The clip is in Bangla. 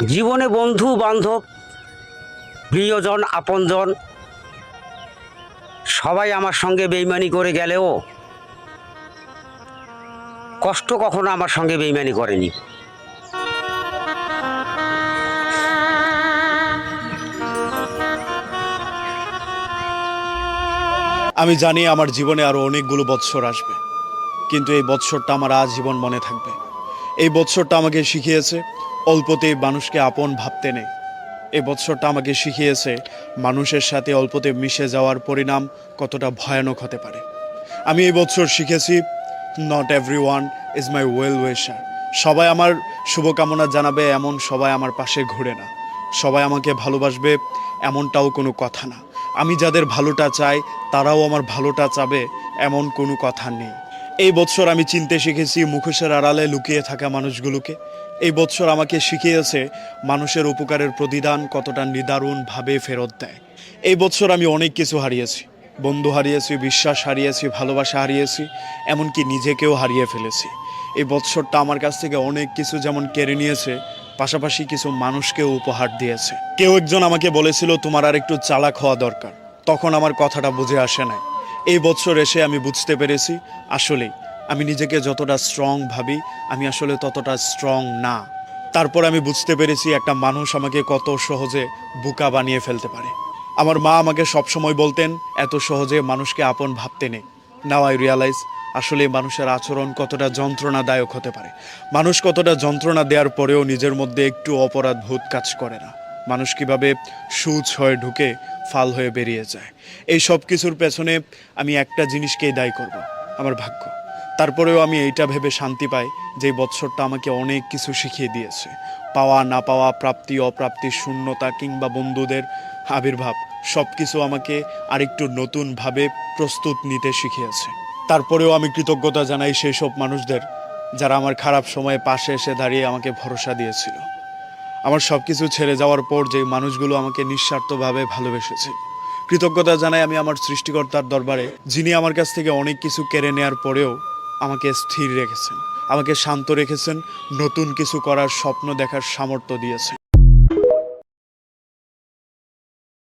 জীবনে বন্ধু বান্ধব, প্রিয়জন, আপনজন সবাই আমার সঙ্গে বেইমানি করে গেলেও কষ্ট কখনো আমার সঙ্গে বেইমানি করেনি। আমি জানি আমার জীবনে আরো অনেকগুলো বৎসর আসবে, কিন্তু এই বৎসরটা আমার আজীবন মনে থাকবে। এই বৎসরটা আমাকে শিখিয়েছে অল্পতেই মানুষকে আপন ভাবতে নেই। এই বৎসরটা আমাকে শিখিয়েছে মানুষের সাথে অল্পতে মিশে যাওয়ার পরিণাম কতটা ভয়ানক হতে পারে। আমি এই বৎসর শিখেছি not every one is my well উইশার। সবাই আমার শুভকামনা জানাবে এমন সবাই আমার পাশে ঘুরে না। সবাই আমাকে ভালোবাসবে এমনটাও কোনো কথা না। আমি যাদের ভালোটা চাই তারাও আমার ভালোটা চাবে এমন কোনো কথা নেই। এই বৎসর আমি চিনতে শিখেছি মুখোশের আড়ালে লুকিয়ে থাকা মানুষগুলোকে। এই বৎসর আমাকে শিখিয়েছে মানুষের উপকারের প্রতিদান কতটা নিদারুণভাবে ফেরত দেয়। এই বৎসর আমি অনেক কিছু হারিয়েছি, বন্ধু হারিয়েছি, বিশ্বাস হারিয়েছি, ভালোবাসা হারিয়েছি, এমনকি নিজেকেও হারিয়ে ফেলেছি। এই বৎসরটা আমার কাছ থেকে অনেক কিছু যেমন কেড়ে নিয়েছে, পাশাপাশি কিছু মানুষকেও উপহার দিয়েছে। কেউ একজন আমাকে বলেছিল তোমার আর একটু চালাক হওয়া দরকার, তখন আমার কথাটা বুঝে আসে নাই। এই বছর এসে আমি বুঝতে পেরেছি আসলেই আমি নিজেকে যতটা স্ট্রং ভাবি আমি আসলে ততটা স্ট্রং না। তারপর আমি বুঝতে পেরেছি একটা মানুষ আমাকে কত সহজে বোকা বানিয়ে ফেলতে পারে। আমার মা আমাকে সবসময় বলতেন এত সহজে মানুষকে আপন ভাবতে নেই। নাও আই রিয়ালাইজ আসলে মানুষের আচরণ কতটা যন্ত্রণাদায়ক হতে পারে। মানুষ কতটা যন্ত্রণা দেওয়ার পরেও নিজের মধ্যে একটু অপরাধ বোধ কাজ করে না। মানুষ কিভাবে সূচ হয়ে ঢুকে ফাল হয়ে বেরিয়ে যায়। এই সব কিছুর পেছনে আমি একটা জিনিসকেই দায়ী করব, আমার ভাগ্য। তারপরেও আমি এইটা ভেবে শান্তি পাই যে বৎসরটা আমাকে অনেক কিছু শিখিয়ে দিয়েছে। পাওয়া না পাওয়া, প্রাপ্তি অপ্রাপ্তি, শূন্যতা কিংবা বন্ধুদের আবির্ভাব সব কিছু আমাকে আরেকটু নতুনভাবে প্রস্তুত নিতে শিখিয়েছে। তারপরেও আমি কৃতজ্ঞতা জানাই সেই সব মানুষদের যারা আমার খারাপ সময়ে পাশে এসে দাঁড়িয়ে আমাকে ভরসা দিয়েছিল। আমার সব কিছু ছেড়ে যাওয়ার পর যে মানুষগুলো আমাকে নিঃস্বার্থভাবে ভালোবেসেছে, কৃতজ্ঞতা জানাই আমি আমার সৃষ্টিকর্তার দরবারে, যিনি আমার কাছ থেকে অনেক কিছু কেড়ে নেওয়ার পরেও আমাকে স্থির রেখেছেন, আমাকে শান্ত রেখেছেন, নতুন কিছু করার স্বপ্ন দেখার সামর্থ্য দিয়েছেন।